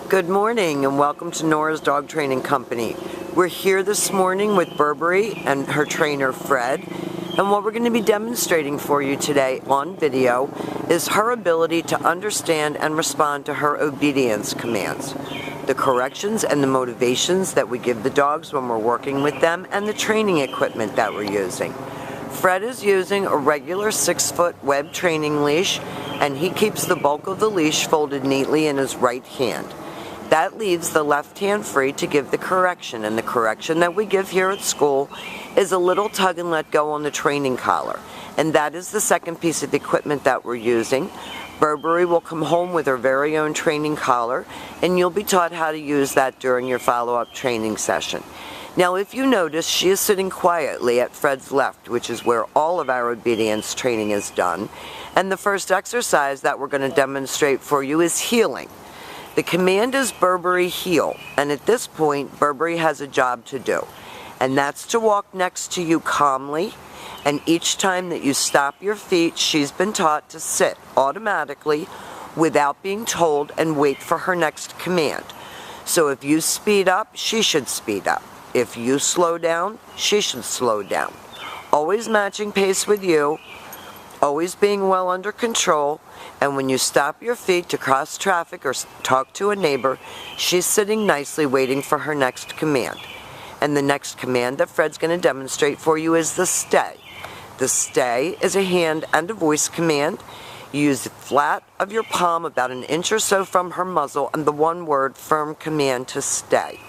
Good morning and welcome to Nora's Dog Training Company. We're here this morning with Burberry and her trainer Fred, and what we're going to be demonstrating for you today on video is her ability to understand and respond to her obedience commands, the corrections and the motivations that we give the dogs when we're working with them, and the training equipment that we're using. Fred is using a regular 6-foot web training leash, and he keeps the bulk of the leash folded neatly in his right hand. That leaves the left hand free to give the correction, and the correction that we give here at school is a little tug and let go on the training collar, and that is the second piece of equipment that we're using. Burberry will come home with her very own training collar, and you'll be taught how to use that during your follow-up training session. Now, if you notice, she is sitting quietly at Fred's left, which is where all of our obedience training is done, and the first exercise that we're going to demonstrate for you is heeling. The command is Burberry heel, and at this point, Burberry has a job to do, and that's to walk next to you calmly, and each time that you stop your feet, she's been taught to sit automatically without being told and wait for her next command. So if you speed up, she should speed up. If you slow down, she should slow down. Always matching pace with you, always being well under control, and when you stop your feet to cross traffic or talk to a neighbor, she's sitting nicely waiting for her next command. And the next command that Fred's going to demonstrate for you is the stay. The stay is a hand and a voice command. You use the flat of your palm about an inch or so from her muzzle and the one-word firm command to stay.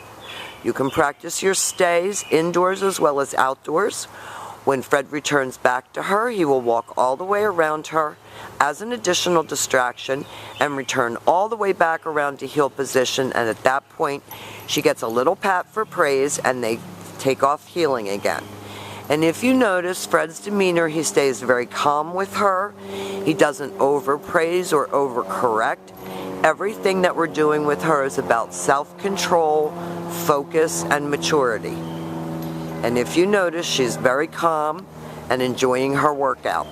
You can practice your stays indoors as well as outdoors. When Fred returns back to her, he will walk all the way around her as an additional distraction and return all the way back around to heel position, and at that point she gets a little pat for praise and they take off heeling again. And if you notice Fred's demeanor, he stays very calm with her. He doesn't overpraise or overcorrect. Everything that we're doing with her is about self-control, focus, and maturity. And if you notice, she's very calm and enjoying her workout.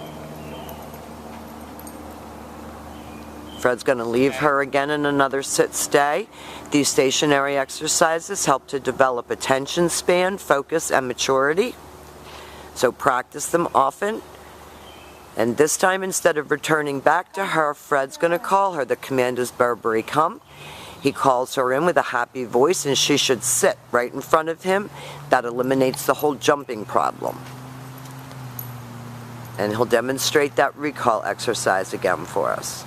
Fred's going to leave her again in another sit-stay. These stationary exercises help to develop attention span, focus, and maturity. So practice them often. And this time, instead of returning back to her, Fred's going to call her. The command is Burberry, come. He calls her in with a happy voice, and she should sit right in front of him. That eliminates the whole jumping problem. And he'll demonstrate that recall exercise again for us.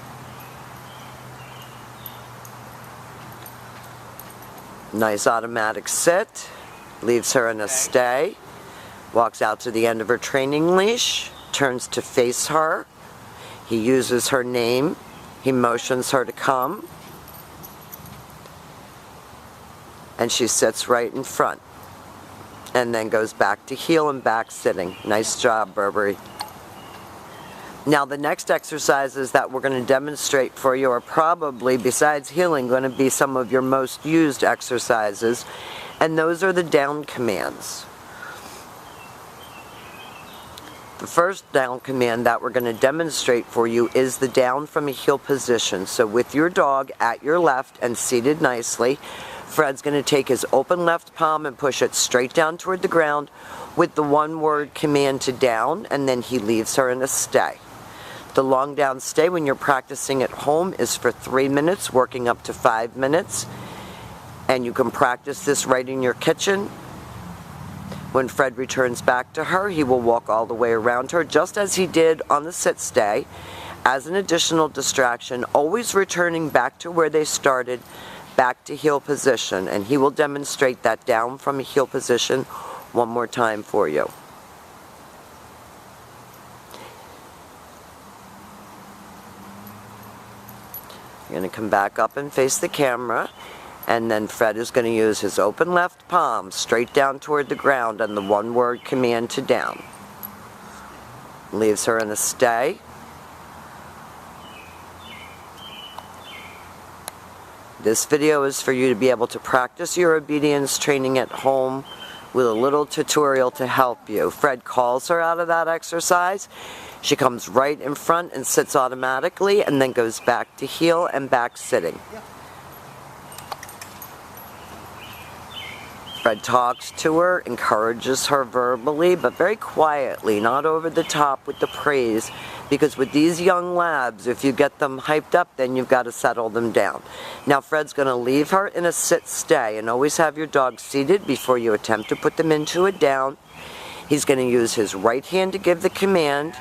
Nice automatic sit. Leaves her in a stay. Walks out to the end of her training leash. Turns to face her. He uses her name. He motions her to come. And she sits right in front. And then goes back to heel and back sitting. Nice job, Burberry. Now the next exercises that we're going to demonstrate for you are probably, besides heeling, going to be some of your most used exercises. And those are the down commands. The first down command that we're going to demonstrate for you is the down from a heel position. So with your dog at your left and seated nicely, Fred's going to take his open left palm and push it straight down toward the ground with the one-word command to down, and then he leaves her in a stay. The long down stay when you're practicing at home is for 3 minutes, working up to 5 minutes. And you can practice this right in your kitchen. When Fred returns back to her, he will walk all the way around her, just as he did on the sit stay, as an additional distraction, always returning back to where they started, back to heel position. And he will demonstrate that down from a heel position one more time for you. You're going to come back up and face the camera. And then Fred is going to use his open left palm straight down toward the ground and the one-word command to down. Leaves her in a stay. This video is for you to be able to practice your obedience training at home with a little tutorial to help you. Fred calls her out of that exercise. She comes right in front and sits automatically and then goes back to heel and back sitting. Fred talks to her, encourages her verbally, but very quietly, not over the top with the praise, because with these young labs, if you get them hyped up, then you've got to settle them down. Now Fred's going to leave her in a sit-stay, and always have your dog seated before you attempt to put them into a down. He's going to use his right hand to give the command.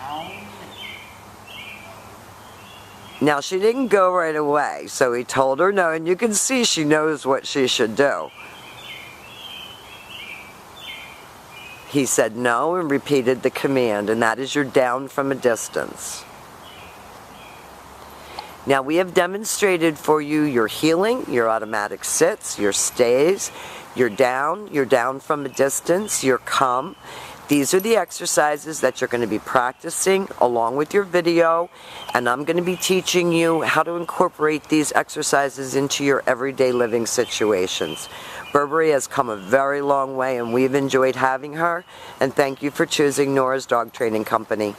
Now she didn't go right away, so he told her no, and you can see she knows what she should do. He said no and repeated the command, and that is your down from a distance. Now we have demonstrated for you your heeling, your automatic sits, your stays, your down from a distance, your come. These are the exercises that you're going to be practicing along with your video, and I'm going to be teaching you how to incorporate these exercises into your everyday living situations. Burberry has come a very long way, and we've enjoyed having her, and thank you for choosing Nora's Dog Training Company.